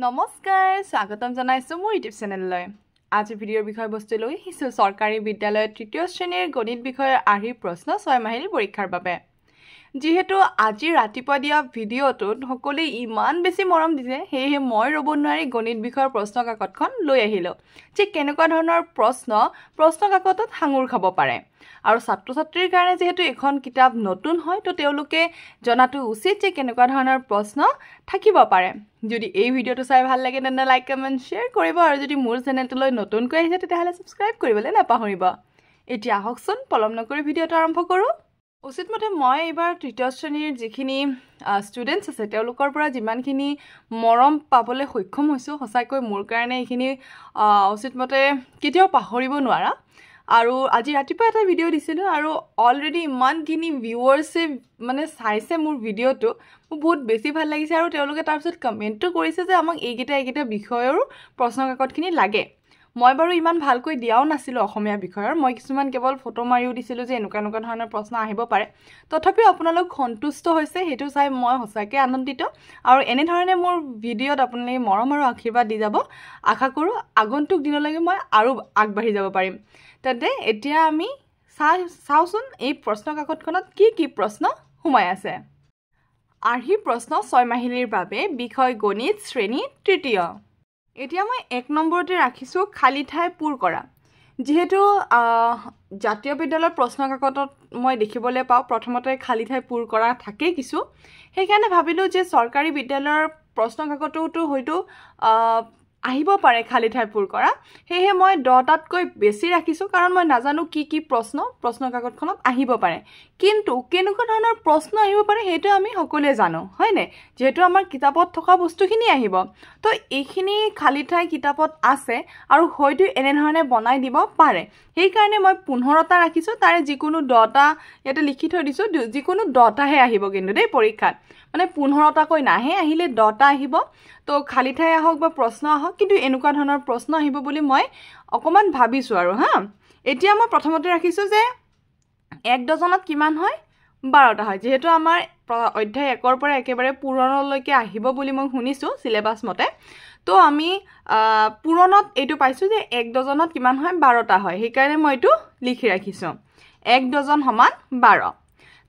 নমস্কাৰ স্বাগতম জনাইছো মোৰ ইউটিউব চেনেললৈ আজি ভিডিঅ'ৰ বিষয়বস্তু লৈ আহিছো চৰকাৰী বিদ্যালয়ৰ তৃতীয় শ্ৰেণীৰ গণিত বিষয়ৰ আৰ্হিৰ প্ৰশ্ন 6 মাহিলী পৰীক্ষাৰ বাবে যেহেতু আজি ৰাতিপুৱা দিয়া ভিডিঅ'টোত সকলোৱে ইমান বেছি মৰম দিছে হেহে মই ৰব নোৱাৰি গণিত বিষয়ৰ প্ৰশ্ন কাকতখন লৈ আহিলো যে কেনেকুৱা ধৰণৰ প্ৰশ্ন কাকতত হাঙুৰ খাব পাৰে আৰু ছাত্ৰ-ছাত্ৰীৰ কাৰণে যেহেতু এখন কিতাপ নতুন হয় তো তেওঁলোকে জনাটো উচিত যে কেনেকুৱা ধৰণৰ প্ৰশ্ন থাকিব পাৰে যদি এই ভিডিঅ'টো চাই ভাল লাগে তেন্তে লাইক কমেন্ট শেয়াৰ কৰিব আৰু যদি মোৰ চেনেলটোলৈ নতুনকৈ আহিছে তেতিয়াহ'লে সাবস্ক্ৰাইব কৰিবলৈ নাপাহৰিব এতিয়া আহকচোন পলম নকৰি ভিডিঅ'টো আৰম্ভ কৰোঁ উচিত মতে মই এবাৰ তৃতীয় শ্ৰেণীৰ যিখিনি ষ্টুডেণ্টছ আছে তেওঁলোকৰ পৰা যিমানখিনি মৰম পাবলৈ সক্ষম হৈছো সঁচাকৈ মোৰ কাৰণে এইখিনি উচিত মতে কেতিয়াও পাহৰিব নোৱাৰা আৰু আজি ৰাতিপুৱা এটা ভিডিঅ' দিছিলো আৰু অলৰেডি ইমানখিনি ভিউৱাৰ্ছে মানে চাইছে মোৰ ভিডিঅ'টো বহুত বেছি ভাল লাগিছে আৰু তেওঁলোকে তাৰ পিছত কমেন্টটো কৰিছে যে আমাক এইকেইটা বিষয়ৰ প্ৰশ্ন কাকতখিনি লাগে মই বাৰু ইমান ভালকৈ দিয়াও নাছিলো অসমীয়া বিষয়ৰ মই কিছুমান কেৱল ফটো মাৰিও দিছিলো যে এনেকুৱা ধৰণৰ প্ৰশ্ন আহিব পাৰে তথাপিও আপোনালোক সন্তুষ্ট হৈছে হেতু চাই মই সঁচাকৈ আনন্দিত আৰু এনে ধৰণে মোৰ ভিডিঅ'ত আপোনালোকে মৰম আৰু আশীৰ্বাদ দি যাব আশা কৰো আগন্তুক দিনলৈকে মই আৰু আগবাঢ়ি যাব পাৰিম তেন্তে এতিয়া আমি চাওচোন এই প্ৰশ্ন কাকতখনত কি প্ৰশ্ন সোমাই আছে আৰ্হি প্ৰশ্ন 6 মাহিলীৰ বাবে বিষয় গণিত শ্ৰেণী তৃতীয় এতিয়া মই 1 নম্বৰতে ৰাখিছো খালি ঠাই পূৰ কৰা যেহেতু জাতীয় বিদ্যালয়ৰ প্ৰশ্ন কাকতত মই দেখিবলৈ পাওঁ প্ৰথমতে খালি ঠাই পূৰ কৰা থাকে কিছু সেইকাৰণে ভাবিলো যে চৰকাৰী বিদ্যালয়ৰ প্ৰশ্ন কাকতটো হয়তো আহিব পাৰে খালি ঠাই পূৰ কৰা হেহে মই 10টাতকৈ বেছি ৰাখিছো কাৰণ মই নাজানো কি প্ৰশ্ন কাকতখনত আহিব পাৰে কিন্তু কেনেকুৱা ধৰণৰ প্ৰশ্ন আহিব পাৰে হেতু আমি সকলোৱে জানো হয় নে যেহেতু আমাৰ কিতাপত থকা বস্তুখিনি আহিব তো এইখিনি খালি ঠাই কিতাপত আছে আৰু হয়তো এনে ধৰণে বনাই দিব পাৰে সেই কাৰণে মই 15টা ৰাখিছো তাৰে যিকোনো 10টা ইয়াতে লিখি থৈ দিছো যিকোনো 10টাহে আহিব কিন্তু দেই পৰীক্ষাত মানে 15টাকৈ নাহে আহিলে 10টা আহিব তো খালি ঠাই আহক বা প্ৰশ্ন আহক কিন্তু এনেকুৱা ধৰণৰ প্ৰশ্ন আহিব বুলি মই অকমান ভাবিছো আৰু হা এতিয়া মই প্ৰথমতে ৰাখিছো যে 1 ডজনত কিমান হয় 12টা হয় যেহেতু আমাৰ অধ্যায় 1ৰ পৰা একেবাৰে পূৰণলৈকে আহিব বুলি মই শুনিছো সিলেবাস মতে তো আমি পূৰণত এইটো পাইছো যে 1 ডজনত কিমান হয় 12টা হয় সেই কাৰণে মই এইটো লিখি ৰাখিছো 1 ডজন সমান 12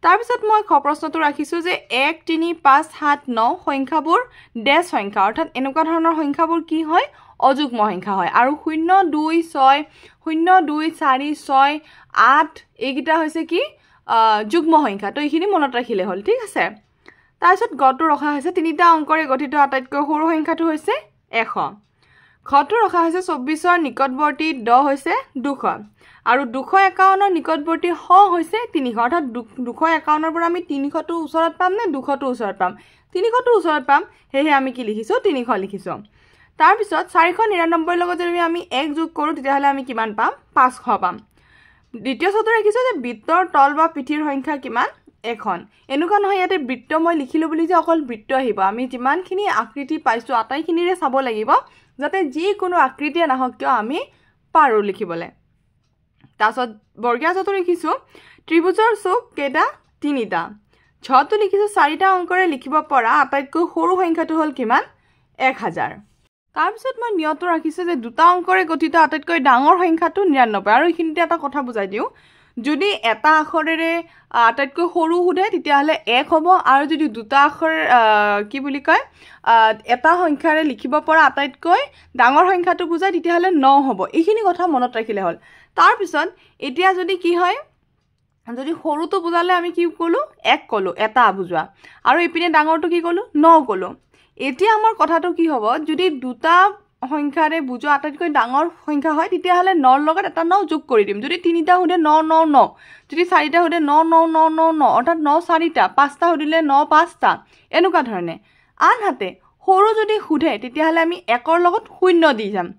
তাৰ পিছত মই খ প্ৰশ্নটো ৰাখিছো যে 1 3 5 7 9 সংখ্যাবোৰ ডেশ সংখ্যা অৰ্থাৎ এনেকুৱা ধৰণৰ সংখ্যাবোৰ কি হয় অযুগ্ম সংখ্যা হয় আৰু 0 2 6 0 2 4 6 8 এইগিটা হৈছে কি যুগ্ম সংখ্যা তো এইখিনি মনত ৰাখিলে হ'ল ঠিক আছে তাৰ পিছত গটো ৰখা হৈছে তিনিটা অংকৰে গঠিত আটাইতকৈ সৰু সংখ্যাটো হৈছে 100 ঘটো ৰখা হৈছে 24ৰ নিকটৱৰ্তী 10 হৈছে 200 আৰু 251ৰ নিকটৱৰ্তী হ হৈছে 300 অৰ্থাৎ 251ৰ পৰা আমি 300টো ওচৰত পাম নে 200টো ওচৰত পাম 300টো ওচৰত পাম হেহে আমি কি লিখিছো 300 লিখিছো তাৰ পিছত 499 লগত যদি আমি 1 যোগ কৰো তেতিয়াহলে আমি কিমান পাম 500 পাম দ্বিতীয় শব্দ ৰাখিছো যে বৃত্তৰ তল বা পিঠিৰ সংখ্যা কিমান এখন এনেকুৱা নহয় ইয়াতে বৃত্ত মই লিখিলো বুলি যে অকল বৃত্ত আহিব আমি যিমানখিনি আকৃতি পাইছো আটাইখিনিৰে চাব লাগিব যাতে যি কোনো আকৃতিয়ে নাহক কিয় আমি পাৰো লিখিবলৈ তাৰপিছত বৰ্গীয় চটো লিখিছো ত্ৰিভুজৰ চুক কেইটা 3টা ছটো লিখিছো 4টা অংকৰে লিখিব পৰা আটাইতকৈ সৰু সংখ্যাটো হ'ল কিমান 1000 তাৰপিছত মই নিয়ত ৰাখিছো যে দুটা অংকৰে গঠিত আটাইতকৈ ডাঙৰ সংখ্যাটো 99 আৰু এইখিনিতে এটা কথা বুজাই দিও যদি এটা আখৰেৰে আটাইতকৈ সৰু হোধে তেতিয়াহলে 1 হ'ব আৰু যদি দুটা আখৰ কি বুলি কয় এটা সংখ্যাৰে লিখিব পৰা আটাইতকৈ ডাঙৰ সংখ্যাটো বুজাই তেতিয়াহলে 9 হ'ব এইখিনি কথা মনত ৰাখিলে হ'ল তাৰ পিছত এতিয়া যদি কি হয় যদি সৰুটো বুজালে আমি কি কলো 1 কলো এটা বুজোৱা আৰু ইপিনে ডাঙৰটো কি কলো 9 কলো এতিয়া আমাৰ কথাটো কি হ'ব যদি দুটা সংখ্যাৰে বুজোৱা আটাইতকৈ ডাঙৰ সংখ্যা হয় তেতিয়াহলে 9ৰ লগত এটা 9 যোগ কৰি দিম যদি 3টা হোধে 9 9 9 যদি 4টা হোধে 9 9 9 9 9 অৰ্থাৎ 9 4টা 5টা হোধিলে 9 5টা এনেকুৱা ধৰণে আনহাতে সৰু যদি হোধে তেতিয়াহলে আমি 1ৰ লগত 0 দি যাম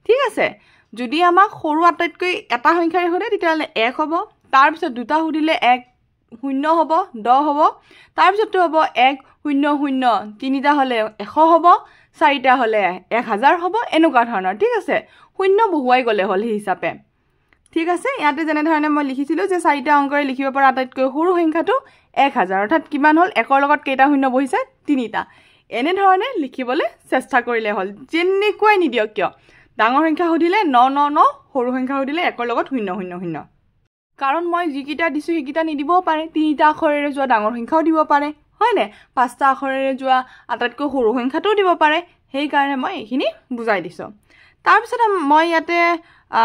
ঠিক আছে যদি আমাক সৰু আটাইতকৈ এটা সংখ্যাৰে হোধে তেতিয়াহলে 1 হ'ব তাৰ পিছত দুটা হোধিলে 1 0 হ'ব 10 হ'ব তাৰ পিছতটো হ'ব 1 0 0 তিনিটা হলে 100 হ'ব 4টা হলে 1000 হ'ব এনেকুৱা ধৰণৰ ঠিক আছে 0 বহুৱাই গলে হ'ল এই হিচাপে ঠিক আছে ইয়াতে যেনে ধৰণে মই লিখিছিলো যে 4টা অংকৰে লিখিব পৰা আটাইতকৈ সৰু সংখ্যাটো 1000 অৰ্থাৎ কিমান হ'ল 1ৰ লগত কেইটা শূন্য বহিছে 3টা এনেধৰণে লিখিবলৈ চেষ্টা কৰিলে হ'ল যেনেকুৱাই নিদিয়ক কিয় ডাঙৰ সংখ্যা সুধিলে 999 সৰু সংখ্যা সুধিলে 1ৰ লগত 000 কাৰণ মই যিকেইটা দিছোঁ সেইকেইটা নিদিবও পাৰে 3টা আখৰেৰে যোৱা ডাঙৰ সংখ্যাও দিব পাৰে হয়নে 5টা আখৰেৰে যোৱা আটাইতকৈ সৰু সংখ্যাটোও দিব পাৰে সেইকাৰণে মই এইখিনি বুজাই দিছোঁ তাৰপিছত মই ইয়াতে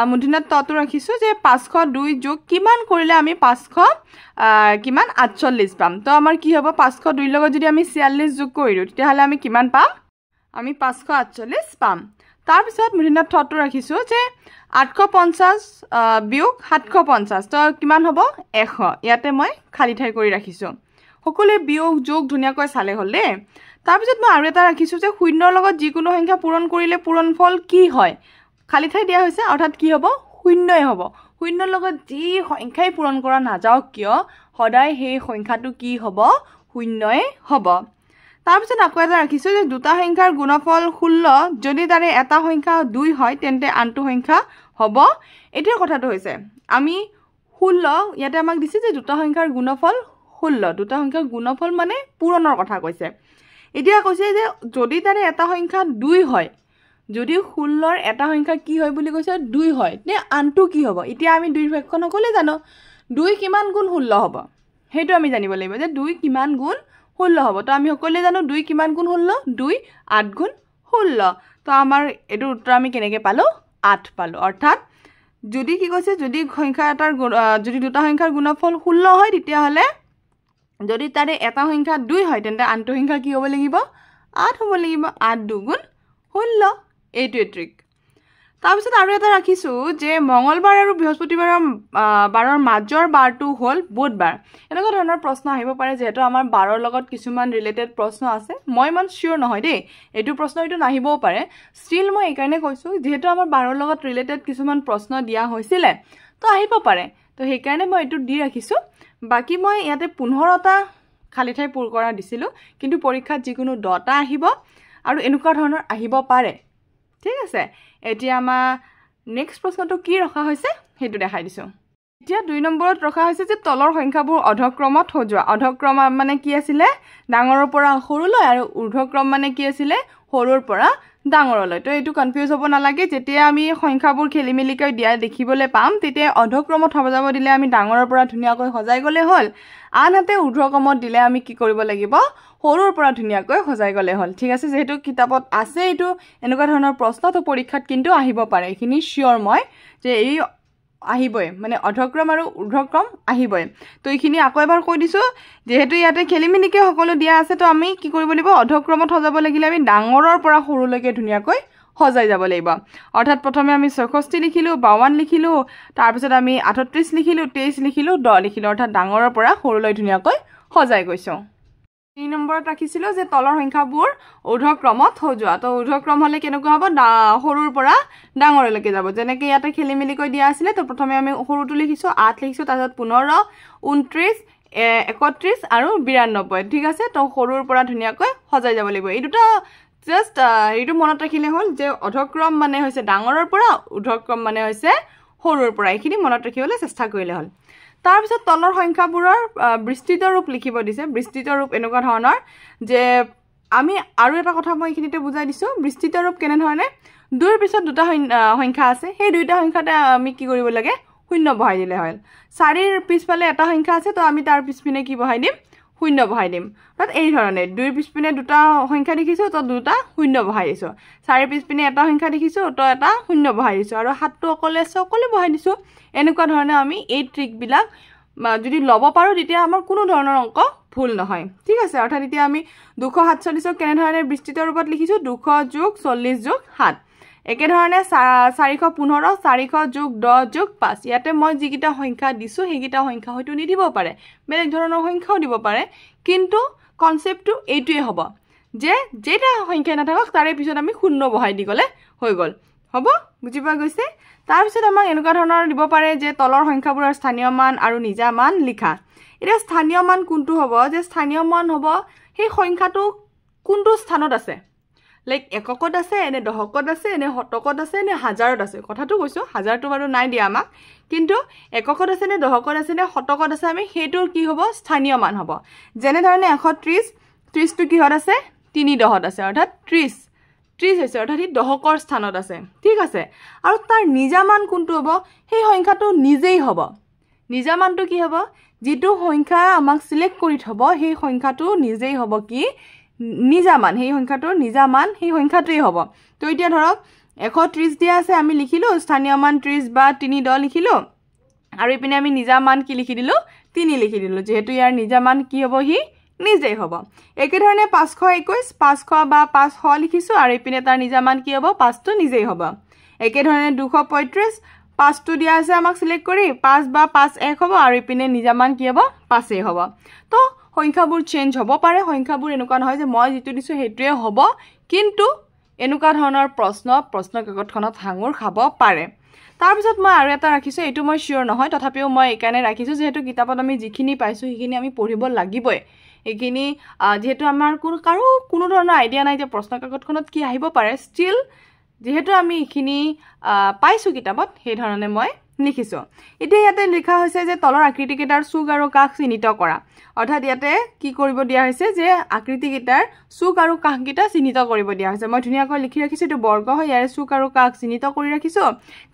মূৰ্ধন্য তটো ৰাখিছোঁ যে 502 যোগ কিমান কৰিলে আমি 500 কিমান 48 পাম তো আমাৰ কি হ'ব 502 লগত যদি আমি 46 যোগ কৰি দিওঁ তেতিয়াহ'লে আমি কিমান পাম আমি 548 পাম তাৰপিছত মূৰ্ধন্য তটো ৰাখিছোঁ যে 850 বিয়োগ 750 তো কিমান হ'ব 100 ইয়াতে মই খালী ঠাই কৰি ৰাখিছোঁ সকলোৱে বিয়োগ যোগ ধুনীয়াকৈ চালে হ'ল দেই তাৰপিছত মই আৰু এটা ৰাখিছোঁ যে শূন্যৰ লগত যিকোনো সংখ্যা পূৰণ কৰিলে পূৰণফল কি হয় খালী ঠাই দিয়া হৈছে অৰ্থাৎ কি হ'ব শূন্যই হ'ব শূন্যৰ লগত যি সংখ্যাই পূৰণ কৰা নাযাওক কিয় সদায় সেই সংখ্যাটো কি হ'ব শূন্যই হ'ব তাৰপিছত আকৌ এটা ৰাখিছোঁ যে দুটা সংখ্যাৰ গুণফল 16 যদি তাৰে এটা সংখ্যা 2 হয় তেন্তে আনটো সংখ্যা হ'ব এতিয়া কথাটো হৈছে আমি 16 ইয়াতে আমাক দিছে যে দুটা সংখ্যাৰ গুণফল 16 দুটা সংখ্যাৰ গুণফল মানে পূৰণৰ কথা কৈছে এতিয়া কৈছে যে যদি তাৰে এটা সংখ্যা 2 হয় যদি 16ৰ এটা সংখ্যা কি হয় বুলি কৈছে 2 হয় নে আনটো কি হ'ব এতিয়া আমি 2 ভাগখন সকলোৱে জানো 2 কিমান গুণ 16 হ'ব সেইটো আমি জানিব লাগিব যে 2 কিমান গুণ 16 হ'ব তো আমি সকলোৱে জানো 2 কিমান গুণ 16 2 8 গুণ 16 তো আমাৰ এটো উত্তৰ আমি কেনেকৈ পালো 8 পালো অৰ্থাৎ যদি কি কৈছে যদি সংখ্যা এটাৰ যদি দুটা সংখ্যাৰ গুণফল 16 হয় তেতিয়াহ'লে যদি তাৰে এটা সংখ্যা 2 হয় তেন্তে আনটো সংখ্যা কি হ'ব লাগিব 8 হ'ব লাগিব 8 2 গুণ 16 এইটোৱে ট্ৰিক তাৰপিছত আৰু এটা ৰাখিছোঁ যে মঙ্গলবাৰ আৰু বৃহস্পতিবাৰৰ বাৰৰ মাজৰ বাৰটো হ'ল বুধবাৰ এনেকুৱা ধৰণৰ প্ৰশ্ন আহিব পাৰে যেহেতু আমাৰ বাৰৰ লগত কিছুমান ৰিলেটেড প্ৰশ্ন আছে মই ইমান চিয়ৰ নহয় দেই এইটো প্ৰশ্ন এইটো নাহিবও পাৰে ষ্টিল মই এইকাৰণে কৈছোঁ যিহেতু আমাৰ বাৰৰ লগত ৰিলেটেড কিছুমান প্ৰশ্ন দিয়া হৈছিলে তো আহিব পাৰে তো সেইকাৰণে মই এইটো দি ৰাখিছোঁ বাকী মই ইয়াতে 15টা খালী ঠাই পূৰ কৰা দিছিলোঁ কিন্তু পৰীক্ষাত যিকোনো 10টা আহিব আৰু এনেকুৱা ধৰণৰ আহিব পাৰে ঠিক আছে এতিয়া আমাৰ নেক্সট প্ৰশ্নটো কি ৰখা হৈছে সেইটো দেখাই দিছোঁ এতিয়া 2 নম্বৰত ৰখা হৈছে যে তলৰ সংখ্যাবোৰ অধক্ৰমত সজোৱা অধক্ৰম মানে কি আছিলে ডাঙৰৰ পৰা সৰুলৈ আৰু ঊৰ্ধ্বক্ৰম মানে কি আছিলে সৰুৰ পৰা ডাঙৰলৈ তো এইটো কনফিউজ হ'ব নালাগে যেতিয়া আমি সংখ্যাবোৰ খেলিমেলিকৈ দিয়া দেখিবলৈ পাম তেতিয়া অধক্ৰমত সজাব দিলে আমি ডাঙৰৰ পৰা ধুনীয়াকৈ সজাই গ'লে হ'ল আনহাতে ঊৰ্ধ্বক্ৰমত দিলে আমি কি কৰিব লাগিব সৰুৰ পৰা ধুনীয়াকৈ সজাই গ'লে হ'ল ঠিক আছে যেহেতু কিতাপত আছে এইটো এনেকুৱা ধৰণৰ প্ৰশ্ন তো পৰীক্ষাত কিন্তু আহিব পাৰে এইখিনি চিয়ৰ মই যে এই আহিবই মানে অধক্ৰম আৰু ঊৰ্ধ্বক্ৰম আহিবই তো এইখিনি আকৌ এবাৰ কৈ দিছোঁ যেহেতু ইয়াতে খেলিমেলিকৈ সকলো দিয়া আছে তো আমি কি কৰিব লাগিব অধক্ৰমত সজাব লাগিলে আমি ডাঙৰৰ পৰা সৰুলৈকে ধুনীয়াকৈ সজাই যাব লাগিব অৰ্থাৎ প্ৰথমে আমি 64 লিখিলোঁ 52 লিখিলোঁ তাৰপিছত আমি 38 লিখিলোঁ 23 লিখিলোঁ 10 লিখিলোঁ অৰ্থাৎ ডাঙৰৰ পৰা সৰুলৈ ধুনীয়াকৈ সজাই গৈছোঁ 3 নম্বৰত ৰাখিছিলোঁ যে তলৰ সংখ্যাবোৰ ঊৰ্ধ্বক্ৰমত সজোৱা তো ঊৰ্ধ্বক্ৰম হ'লে কেনেকুৱা হ'ব সৰুৰ পৰা ডাঙৰলৈকে যাব যেনেকৈ ইয়াতে খেলিমেলিকৈ দিয়া আছিলে তো প্ৰথমে আমি সৰুটো লিখিছোঁ 8 লিখিছোঁ তাৰপিছত 15 29 31 আৰু 92 ঠিক আছে তো সৰুৰ পৰা ধুনীয়াকৈ সজাই যাব লাগিব এই দুটা জাষ্ট এইটো মনত ৰাখিলে হ'ল যে অধক্ৰম মানে হৈছে ডাঙৰৰ পৰা ঊৰ্ধ্বক্ৰম মানে হৈছে সৰুৰ পৰা এইখিনি মনত ৰাখিবলৈ চেষ্টা কৰিলে হ'ল তাৰপিছত তলৰ সংখ্যাবোৰৰ বিস্তৃত ৰূপ লিখিব দিছে বিস্তৃত ৰূপ এনেকুৱা ধৰণৰ যে আমি আৰু এটা কথা মই এইখিনিতে বুজাই দিছোঁ বিস্তৃত ৰূপ কেনেধৰণে 2ৰ পিছত দুটা সংখ্যা আছে সেই দুইটা সংখ্যাতে আমি কি কৰিব লাগে শূন্য বহাই দিলে হ'ল 4ৰ পিছফালে এটা সংখ্যা আছে তো আমি তাৰ পিছপিনে কি বহাই দিম শূন্য বহাই দিম অৰ্থাৎ এই ধৰণে 2ৰ পিছপিনে দুটা সংখ্যা দেখিছোঁ তো দুটা শূন্য বহাই দিছোঁ 4ৰ পিছপিনে এটা সংখ্যা দেখিছোঁ তো এটা শূন্য বহাই দিছোঁ আৰু 7টো অকলে আছে অকলে বহাই দিছোঁ এনেকুৱা ধৰণে আমি এই ট্ৰিকবিলাক যদি ল'ব পাৰোঁ তেতিয়া আমাৰ কোনো ধৰণৰ অংক ভুল নহয় ঠিক আছে অৰ্থাৎ এতিয়া আমি 247ক কেনেধৰণে বিস্তৃত ৰূপত লিখিছোঁ 200 যোগ 40 যোগ 7 একেধৰণে 415 400 যোগ 10 যোগ 5 ইয়াতে মই যিকেইটা সংখ্যা দিছোঁ সেইকেইটা সংখ্যা হয়তো নিদিব পাৰে বেলেগ ধৰণৰ সংখ্যাও দিব পাৰে কিন্তু কনচেপ্টটো এইটোৱে হ'ব যে যেটা সংখ্যা নাথাকক তাৰে পিছত আমি শূন্য বহাই দি গ'লে হৈ গ'ল হ'ব বুজি পোৱা গৈছে তাৰপিছত আমাক এনেকুৱা ধৰণৰ দিব পাৰে যে তলৰ সংখ্যাবোৰৰ স্থানীয় মান আৰু নিজা মান লিখা এতিয়া স্থানীয় মান কোনটো হ'ব যে স্থানীয় মান হ'ব সেই সংখ্যাটো কোনটো স্থানত আছে লাইক এককত আছে এনে দশকত আছে এনে শতকত আছে নে হাজাৰত আছে কথাটো কৈছোঁ হাজাৰটো বাৰু নাই দিয়া আমাক কিন্তু এককত আছে নে দশকত আছে নে শতকত আছে আমি সেইটোৰ কি হ'ব স্থানীয় মান হ'ব যেনেধৰণে 130 30টো কিহত আছে 3 দহত আছে অৰ্থাৎ 30 হৈছে অৰ্থাৎ ই দহকৰ স্থানত আছে ঠিক আছে আৰু তাৰ নিজা মান কোনটো হ'ব সেই সংখ্যাটো নিজেই হ'ব নিজা মানটো কি হ'ব যেটো সংখ্যা আমাক সিলেক্ট কৰি থব সেই সংখ্যাটো নিজেই হ'ব কি নিজা মান সেই সংখ্যাটোৰ নিজা মান সেই সংখ্যাটোই হ'ব তো এতিয়া ধৰক 130 দিয়া আছে আমি লিখিলো স্থানীয় মান 30 বা 3 দহ লিখিলো আৰু ইপিনে আমি নিজা মান কি লিখি দিলো 3 লিখি দিলো যেহেতু ইয়াৰ নিজা মান কি হ'ব হি নিজেই হ'ব একে ধৰণে 521 500 বা 500 লিখিছো আৰু ইপিনে তাৰ নিজা মান কি হ'ব 5 টো নিজেই হ'ব একে ধৰণে 235 5 টো দিয়া আছে আমাক সিলেক্ট কৰি 5 বা 5 1 হ'ব আৰু ইপিনে নিজা মান কি হ'ব 5 এ হ'ব তো সংখ্যাবোৰ চেঞ্জ হ'ব পাৰে সংখ্যাবোৰ এনেকুৱা নহয় যে মই যেটো দিছো হেটোৱে হ'ব কিন্তু এনেকুৱা ধৰণৰ প্ৰশ্ন কাকতখনত হাঙুৰ খাব পাৰে তাৰ পিছত মই আৰু এটা ৰাখিছো এটো মই শিওৰ নহয় তথাপিও মই একানে ৰাখিছো যেহেতু কিতাপত আমি যিখিনি পাইছো সেইখিনি আমি পঢ়িব লাগিবই এখিনি যেহেতু আমাৰ কোনো ধৰণৰ আইডিয়া নাই যে প্ৰশ্ন কাকতখনত কি আহিব পাৰে ষ্টিল যেহেতু আমি এখিনি পাইছো কিতাপত সেই ধৰণে মই লিখিছো এতিয়া ইয়াতে লিখা হৈছে যে তলৰ আকৃতি কেইটাৰ চুক আৰু কাষ চিহ্নিত কৰা অৰ্থাৎ ইয়াতে কি কৰিব দিয়া হৈছে যে আকৃতি কেইটাৰ চুক আৰু কাষ কেইটা চিহ্নিত কৰিব দিয়া হৈছে মই ধুনিয়াকৈ লিখি ৰাখিছো এটো বৰ্গ হয় ইয়াৰ চুক আৰু কাষ চিহ্নিত কৰি ৰাখিছো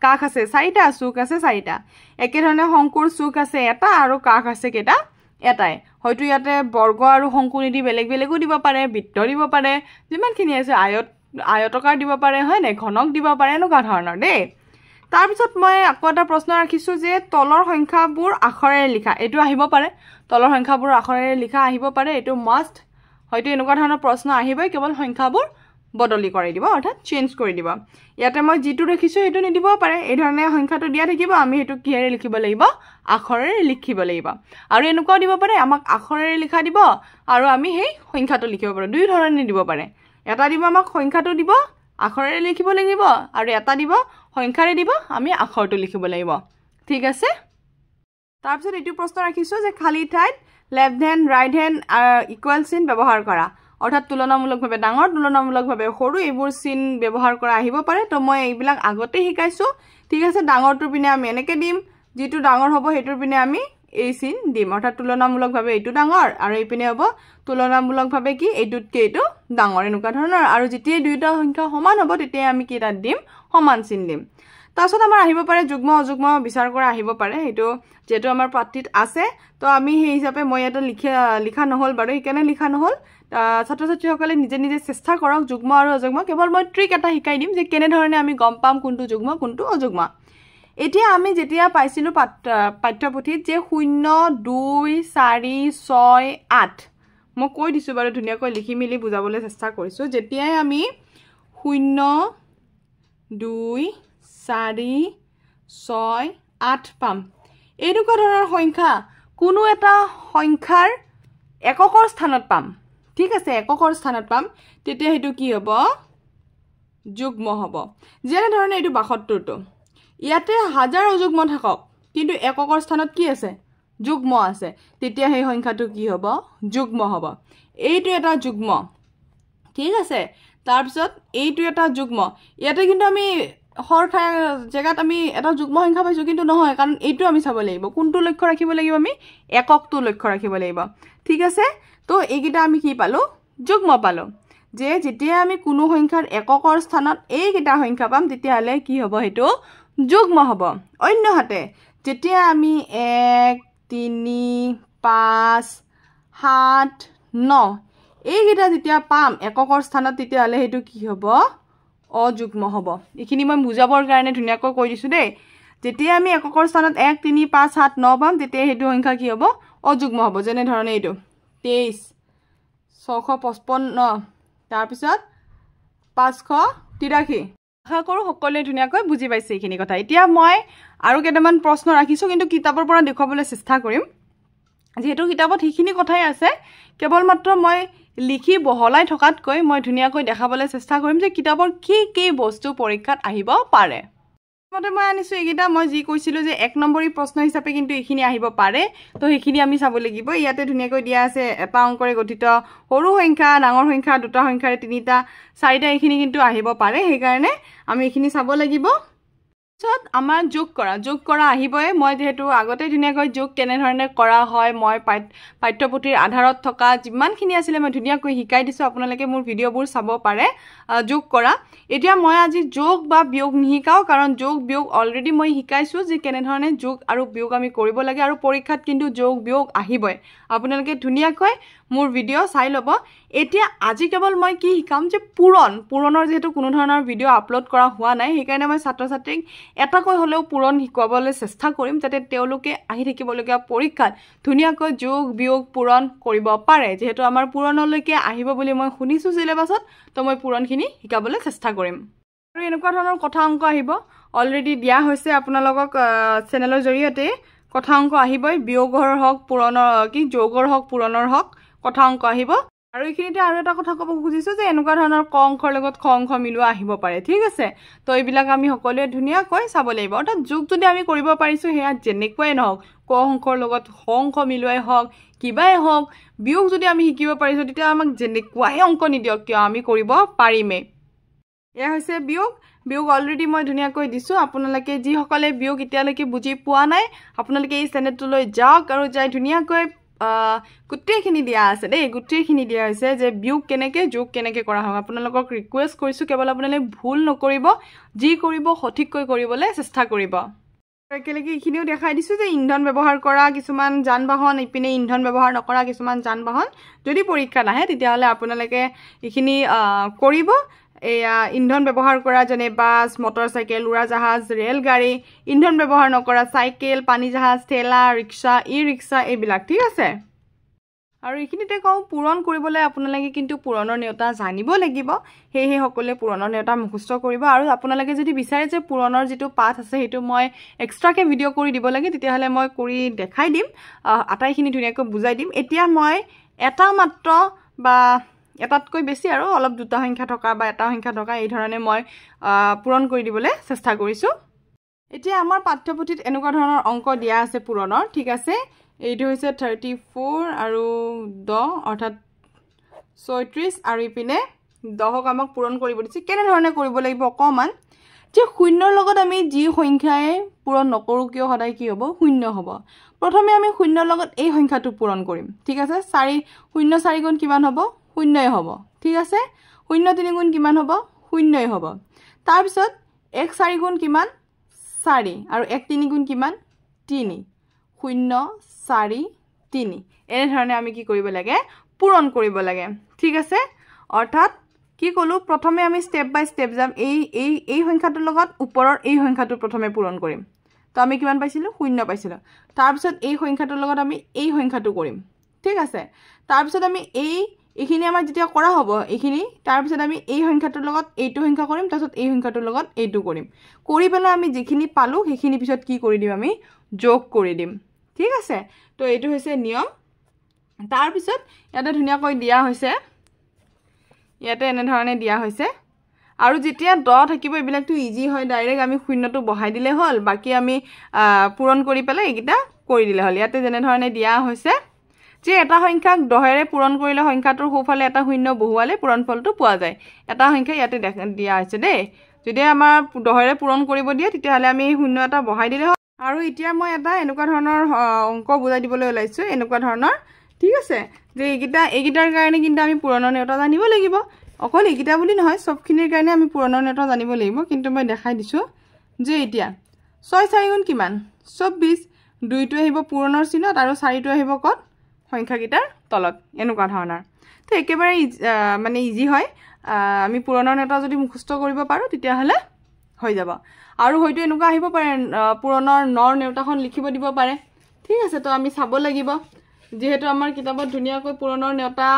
কাষ আছে 4টা চুক আছে 4টা একে ধৰণে শংকুৰ চুক আছে এটা আৰু কাষ আছে কেইটা এটাই হয়তো ইয়াতে বৰ্গ আৰু শংকু নিদি বেলেগ বেলেগও দিব পাৰে বৃত্ত দিব পাৰে যিমানখিনি আছে আয়তকাৰ দিব পাৰে হয় নাই ঘনক দিব পাৰে এনেকুৱা ধৰণৰ দেই তাৰ পিছত মই আকৌ এটা প্ৰশ্ন ৰাখিছো যে তলৰ সংখ্যাবোৰ আখৰেৰে লিখা এটো আহিব পাৰে তলৰ সংখ্যাবোৰ আখৰেৰে লিখা আহিব পাৰে এটো মাষ্ট হয়তো এনেকুৱা ধৰণৰ প্ৰশ্ন আহিবই কেৱল সংখ্যাবোৰ বদলি কৰি দিব অৰ্থাৎ চেঞ্জ কৰি দিব ইয়াতে মই যেটো ৰাখিছো হেটো নিদিব পাৰে এই ধৰণে সংখ্যাটো দিয়া থাকিব আমি হেটো কিহেৰে লিখিব লাগিব আখৰেৰে লিখিব লাগিব আৰু এনেকুৱা দিব পাৰে আমাক আখৰেৰে লিখা দিব আৰু আমি সেই সংখ্যাটো লিখিব পাৰো দুই ধৰণে দিব পাৰে এটা দিব আমাক সংখ্যাটো দিব আখৰেৰে লিখিব লাগিব আৰু এটা দিব সংখ্যাৰে দিব আমি আখৰটো লিখিব লাগিব ঠিক আছে তাৰ পিছত এটো প্ৰশ্ন ৰাখিছো যে খালি ঠাইত left hand right hand equal চিন ব্যৱহাৰ কৰা অৰ্থাৎ তুলনামূলকভাৱে ডাঙৰ তুলনামূলকভাৱে সৰু এইবোৰ চিন ব্যৱহাৰ কৰা আহিব পাৰে তো মই এইবিলাক আগতে শিকাইছো ঠিক আছে ডাঙৰটোৰ পিনে আমি এনেকে দিম যেটো ডাঙৰ হ'ব হেটোৰ পিনে আমি এই চিন দিম অৰ্থাৎ তুলনামূলকভাৱে এইটো ডাঙৰ আৰু এই পিনে হ'ব তুলনামূলকভাৱে কি এইটোতকে এইটো ডাঙৰ এনেকুৱা ধৰণৰ আৰু যেতিয়া দুইটা সংখ্যা সমান হ'ব তেতিয়া আমি কি তাত দিম সমান চিন দিম তাৰছত আমাৰ আহিব পাৰে যুগ্ম অযুগ্ম বিচাৰ কৰা আহিব পাৰে হেটো যেটো আমাৰ পাঠ্যত আছে তো আমি সেই হিচাপে মই এটা লিখা নহল বাৰু একেনে লিখা নহল ছাত্ৰ ছাত্ৰীসকলে নিজে নিজে চেষ্টা কৰক যুগ্ম আৰু অযুগ্ম কেৱল মই ট্ৰিক এটা শিকাই দিম যে কেনে ধৰণে আমি গম পাম কোনটো যুগ্ম কোনটো অযুগ্ম এতিয়া আমি যেতিয়া পাইছিলো পাঠ্যপুথিত যে 0 2 4 6 8 মই কৈ দিছো বাৰু ধুনিয়াকৈ লিখি মিলি বুজাবলৈ চেষ্টা কৰিছো যেতিয়াই আমি 0 2 4 6 8 পাম এনেকুৱা ধৰণৰ সংখ্যা কোনো এটা সংখ্যাৰ এককৰ স্থানত পাম ঠিক আছে এককৰ স্থানত পাম তেতিয়া হেতু কি হ'ব যুগ্ম হ'ব যেনে ধৰণে এটো 72 টো ইয়াতে হাজাৰ অযুগ্ম থাকক কিন্তু এককৰ স্থানত কি আছে যুগ্ম আছে তেতিয়া সেই সংখ্যাটো কি হ'ব যুগ্ম হ'ব এইটো এটা যুগ্ম ঠিক আছে তাৰ পিছত এইটো এটা যুগ্ম ইয়াতে কিন্তু আমি হৰ জায়গাত আমি এটা যুগ্ম সংখ্যা পাইছো কিন্তু নহয় কাৰণ এইটো আমি চাব লাগিব কোনটো লক্ষ্য ৰাখিব লাগিব আমি এককটো লক্ষ্য ৰাখিব লাগিব ঠিক আছে তো এইকিটা আমি কি পালো যুগ্ম পালো যে যেতিয়া আমি কোনো সংখ্যাৰ এককৰ স্থানত এইকিটা সংখ্যা পাম তেতিয়া হলে কি হ'ব হেতু যুগ্ম হ'ব অন্যহাতে যেতিয়া আমি 1 3 5 7 9 এইকিটা যেতিয়া পাম এককৰ স্থানত তেতিয়া হলে হেতু কি হ'ব অযুগ্ম হ'ব এখিনি মই বুজাবৰ কাৰণে ধুনিয়াকৈ কৈ দিছো দেই যেতিয়া আমি এককৰ স্থানত 1 3 5 7 9 পাম তেতিয়া হেতু সংখ্যা কি হ'ব অযুগ্ম হ'ব যেনে ধৰণে এইটো 23 655 তাৰ পিছত 583 আশা কৰো সকলোৱে ধুনিয়াকৈ বুজি পাইছে এইখিনি কথা এতিয়া মই আৰু কেইটামান প্ৰশ্ন ৰাখিছো কিন্তু কিতাপৰ পৰা দেখুৱাবলৈ চেষ্টা কৰিম যেহেতু কিতাপত হিখিনি কথাই আছে কেৱল মাত্ৰ মই লিখি বহলাই থকাতকৈ মই ধুনিয়াকৈ দেখাবলৈ চেষ্টা কৰিম যে কিতাপৰ কি বস্তু পৰীক্ষাত আহিব পাৰে মতে মই আনিছো এইকিটা মই যি কৈছিলো যে 1 নম্বৰী প্ৰশ্ন হিচাপে কিন্তু এইখিনি আহিব পাৰে তো এইখিনি আমি চাব লাগিব ইয়াতে ধুনিয়াকৈ দিয়া আছে এটা অংকৰে গঠিত সৰু সংখ্যা ডাঙৰ সংখ্যা দুটা সংখ্যাৰে তিনিটা চাৰিটা এইখিনি কিন্তু আহিব পাৰে সেই কাৰণে আমি এইখিনি চাব লাগিব পিছত আমাৰ যোগ কৰা আহিবই মই যেহেতু আগতে ধুনীয়াকৈ যোগ কেনেধৰণে কৰা হয় মই পাঠ্যপুথিৰ আধাৰত থকা যিমানখিনি আছিলে মই ধুনীয়াকৈ শিকাই দিছোঁ আপোনালোকে মোৰ ভিডিঅ'বোৰ চাব পাৰে যোগ কৰা এতিয়া মই আজি যোগ বা বিয়োগ নিশিকাওঁ কাৰণ যোগ বিয়োগ অলৰেডি মই শিকাইছোঁ যে কেনেধৰণে যোগ আৰু বিয়োগ আমি কৰিব লাগে আৰু পৰীক্ষাত কিন্তু যোগ বিয়োগ আহিবই আপোনালোকে ধুনীয়াকৈ মোৰ ভিডিঅ' চাই ল'ব এতিয়া আজি কেৱল মই কি শিকাম যে পুৰণৰ যেহেতু কোনো ধৰণৰ ভিডিঅ' আপলোড কৰা হোৱা নাই সেইকাৰণে মই ছাত্ৰ ছাত্ৰীক এটাকৈ হ'লেও পুৰণ শিকাবলৈ চেষ্টা কৰিম যাতে তেওঁলোকে আহি থাকিবলগীয়া পৰীক্ষাত ধুনীয়াকৈ যোগ বিয়োগ পুৰণ কৰিব পাৰে যেহেতু আমাৰ পুৰণলৈকে আহিব বুলি মই শুনিছোঁ চিলেবাছত তো মই পুৰণখিনি শিকাবলৈ চেষ্টা কৰিম আৰু এনেকুৱা ধৰণৰ কথা অংক আহিব অলৰেডি দিয়া হৈছে আপোনালোকক চেনেলৰ জৰিয়তে কথা অংক আহিবই বিয়োগৰ হওক পুৰণৰ যোগৰ হওক পুৰণৰ হওক কথা অংক আহিব আৰু এইখিনিতে আৰু এটা কথা ক'ব খুজিছোঁ যে এনেকুৱা ধৰণৰ ক অংকৰ লগত খ অংক মিলোৱা আহিব পাৰে ঠিক আছে তো এইবিলাক আমি সকলোৱে ধুনীয়াকৈ চাব লাগিব অৰ্থাৎ যোগ যদি আমি কৰিব পাৰিছোঁ সেয়া যেনেকুৱাই নহওক ক অংকৰ লগত খ অংক মিলোৱাই হওক কিবাই হওক বিয়োগ যদি আমি শিকিব পাৰিছোঁ তেতিয়া আমাক যেনেকুৱাই অংক নিদিয়ক কিয় আমি কৰিব পাৰিমেই এয়া হৈছে বিয়োগ অলৰেডি মই ধুনীয়াকৈ দিছোঁ আপোনালোকে যিসকলে বিয়োগ এতিয়ালৈকে বুজি পোৱা নাই আপোনালোকে এই চেনেলটোলৈ যাওক আৰু যাই ধুনীয়াকৈ গোটেইখিনি দিয়া আছে দেই গোটেইখিনি দিয়া হৈছে যে বিয়োগ কেনেকৈ যোগ কেনেকৈ কৰা হয় আপোনালোকক ৰিকুৱেষ্ট কৰিছোঁ কেৱল আপোনালোকে ভুল নকৰিব যি কৰিব সঠিককৈ কৰিবলৈ চেষ্টা কৰিব একেলগে এইখিনিও দেখাই দিছোঁ যে ইন্ধন ব্যৱহাৰ কৰা কিছুমান যান বাহন ইপিনে ইন্ধন ব্যৱহাৰ নকৰা কিছুমান যান বাহন যদি পৰীক্ষাত আহে তেতিয়াহ'লে আপোনালোকে এইখিনি কৰিব এয়া ইন্ধন ব্যৱহাৰ কৰা যেনে বাছ মটৰচাইকেল উৰাজাহাজ ৰেলগাড়ী ইন্ধন ব্যৱহাৰ নকৰা চাইকেল পানী জাহাজ ঠেলা ৰিক্সা ই ৰিক্সা এইবিলাক ঠিক আছে আৰু এইখিনিতে কওঁ পূৰণ কৰিবলৈ আপোনালোকে কিন্তু পূৰণৰ নেওতা জানিব লাগিব সেয়েহে সকলোৱে পূৰণৰ নেওতা মুখস্থ কৰিব আৰু আপোনালোকে যদি বিচাৰে যে পূৰণৰ যিটো পাঠ আছে সেইটো মই এক্সট্ৰাকৈ ভিডিঅ' কৰি দিব লাগে তেতিয়াহ'লে মই কৰি দেখাই দিম আটাইখিনি ধুনীয়াকৈ বুজাই দিম এতিয়া মই এটা মাত্ৰ বা এটাতকৈ বেছি আৰু অলপ দুটা সংখ্যা থকা বা এটা সংখ্যা থকা এই ধৰণে মই পূৰণ কৰি দিবলৈ চেষ্টা কৰিছোঁ এতিয়া আমাৰ পাঠ্যপুথিত এনেকুৱা ধৰণৰ অংক দিয়া আছে পূৰণৰ ঠিক আছে এইটো হৈছে 34 আৰু 10 অৰ্থাৎ 36 আৰু ইপিনে 10ক আমাক পূৰণ কৰিব দিছে কেনেধৰণে কৰিব লাগিব অকণমান যে শূন্যৰ লগত আমি যি সংখ্যাই পূৰণ নকৰোঁ কিয় সদায় কি হ'ব শূন্য হ'ব প্ৰথমে আমি শূন্যৰ লগত এই সংখ্যাটো পূৰণ কৰিম ঠিক আছে 4 গুণ কিমান হ'ব শূন্যই হ'ব ঠিক আছে 0 গুণ কিমান হ'ব শূন্যই হ'ব তাৰপিছত 1 গুণ কিমান 4 আৰু 1 গুণ কিমান 3 0 4 3 এনেধৰণে আমি কি কৰিব লাগে পূৰণ কৰিব লাগে ঠিক আছে অৰ্থাৎ কি ক'লো প্ৰথমে আমি ষ্টেপ বাই ষ্টেপ যাম এই সংখ্যাটোৰ লগত ওপৰৰ এই সংখ্যাটো প্ৰথমে পূৰণ কৰিম তো আমি কিমান পাইছিলোঁ 0 পাইছিলোঁ তাৰপিছত এই সংখ্যাটোৰ লগত আমি এই সংখ্যাটো কৰিম ঠিক আছে তাৰপিছত আমি এইখিনি আমাৰ যেতিয়া কৰা হ'ব এইখিনি তাৰপিছত আমি এই সংখ্যাটোৰ লগত এইটো সংখ্যা কৰিম তাৰপিছত এই সংখ্যাটোৰ লগত এইটো কৰিম কৰি পেলাই আমি যিখিনি পালোঁ সেইখিনি পিছত কি কৰি দিম আমি যোগ কৰি দিম ঠিক আছে তো এইটো হৈছে নিয়ম তাৰপিছত ইয়াতে ধুনীয়াকৈ দিয়া হৈছে ইয়াতে এনেধৰণে দিয়া হৈছে আৰু যেতিয়া 10 থাকিব এইবিলাকটো ইজি হয় ডাইৰেক্ট আমি শূন্যটো বহাই দিলে হ'ল বাকি আমি পূৰণ কৰি পেলাই এইকেইটা কৰি দিলে হ'ল ইয়াতে যেনেধৰণে দিয়া হৈছে যে এটা সংখ্যাক 10ৰে পূৰণ কৰিলে সংখ্যাটোৰ সোঁফালে এটা শূন্য বহুৱালে পূৰণফলটো পোৱা যায় এটা সংখ্যা ইয়াতে দিয়া হৈছে দেই যদি আমাৰ 10ৰে পূৰণ কৰিব দিয়ে তেতিয়াহ'লে আমি শূন্য এটা বহাই দিলে হ'ল আৰু এতিয়া মই এটা এনেকুৱা ধৰণৰ অংক বুজাই দিবলৈ ওলাইছোঁ এনেকুৱা ধৰণৰ ঠিক আছে যে এইকেইটাৰ কাৰণে কিন্তু আমি পূৰণৰ নেওতা জানিব লাগিব অকল এইকেইটা বুলি নহয় সবখিনিৰ কাৰণে আমি পূৰণৰ নেওতা জানিব লাগিব কিন্তু মই দেখাই দিছোঁ যে এতিয়া 6 গুণ কিমান 24 2টো আহিব পূৰণৰ চিহ্নত আৰু 4টো আহিব ক'ত সংখ্যাকেইটাৰ তলত এনেকুৱা ধৰণৰ তো একেবাৰে মানে ইজি হয় আমি পূৰণৰ নেওতা যদি মুখস্থ কৰিব পাৰোঁ তেতিয়াহ'লে হৈ যাব আৰু হয়তো এনেকুৱা আহিব পাৰে পূৰণৰ নৰ নেওতাখন লিখিব দিব পাৰে ঠিক আছে তো আমি চাব লাগিব যেহেতু আমাৰ কিতাপত ধুনীয়াকৈ পূৰণৰ নেওতা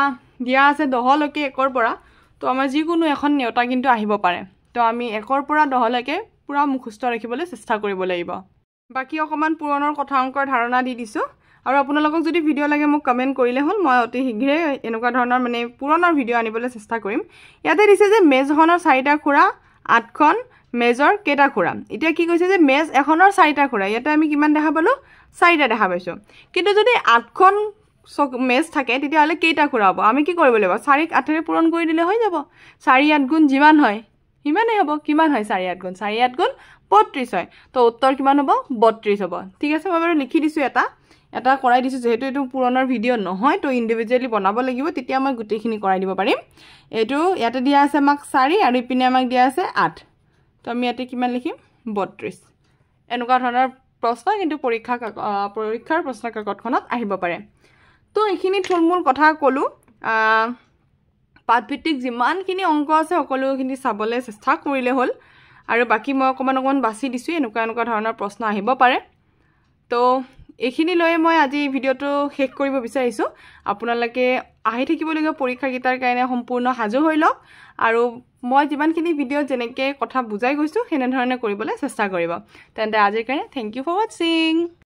দিয়া আছে 10লৈকে 1ৰ পৰা তো আমাৰ যিকোনো এখন নেওতা কিন্তু আহিব পাৰে তো আমি 1ৰ পৰা 10লৈকে পুৰা মুখস্থ ৰাখিবলৈ চেষ্টা কৰিব লাগিব বাকি অকমান পূৰণৰ কথা অংকৰ ধাৰণা দি দিছোঁ আৰু আপোনালোকক যদি ভিডিঅ' লাগে মোক কমেণ্ট কৰিলে হ'ল মই অতি শীঘ্ৰে এনেকুৱা ধৰণৰ মানে পুৰণৰ ভিডিঅ' আনিবলৈ চেষ্টা কৰিম ইয়াতে দিছে যে মেজখনৰ 4টা খুৰা 8খন মেজৰ কেইটা খুৰা এতিয়া কি কৈছে যে মেজ এখনৰ 4টা খুৰা ইয়াতে আমি কিমান দেখা পালোঁ 4টা দেখা পাইছোঁ কিন্তু যদি 8খন মেজ থাকে তেতিয়াহ'লে কেইটা খুৰা হ'ব আমি কি কৰিব লাগিব 4ক 8ৰে পূৰণ কৰি দিলে হৈ যাব 4 8 গুণ যিমান হয় সিমানেই হ'ব কিমান হয় 4 8 গুণ 4 8 গুণ 32 হয় তো উত্তৰ কিমান হ'ব 32 হ'ব ঠিক আছে মই বাৰু লিখি দিছো এটা কৰাই দিছো যেহেতু এটো পুৰণৰ ভিডিও নহয় তো ইন্ডিভিজুয়ালি বনাব লাগিব তেতিয়া মই গুটেখিনি কৰাই দিব পাৰিম এটো ইয়াতে দিয়া আছে আমাক 4 আৰু ইপিনে আমাক দিয়া আছে 8 তো আমি ইয়াতে কিমান লিখিম 32 এনেকুৱা ধৰণৰ প্ৰশ্ন কিন্তু পৰীক্ষাৰ প্ৰশ্ন কাকতখনত আহিব পাৰে তো এইখিনি থুলমূল কথা কলো পাঠভিত্তিক যিমানখিনি অংক আছে সকলোখিনি চাবলৈ চেষ্টা কৰিলে হ'ল আৰু বাকি মই অকমান বাছি দিছো এনেকুৱা ধৰণৰ প্ৰশ্ন আহিব পাৰে তো এইখিনি লৈ মই আজি ভিডিওটো শেষ কৰিব বিচাৰিছো আপোনালোকে আহি থাকিবলগীয়া পৰীক্ষা গীতাৰ কাৰণে সম্পূৰ্ণ হাজু হৈ লওক আৰু মই যিমানখিনি ভিডিও যেনেকৈ কথা বুজাই গৈছো হেনে ধৰণে কৰিবলৈ চেষ্টা কৰিব তেন্তে আজিৰ কাৰণে থ্যাংক ইউ ফৰ ওয়াচিং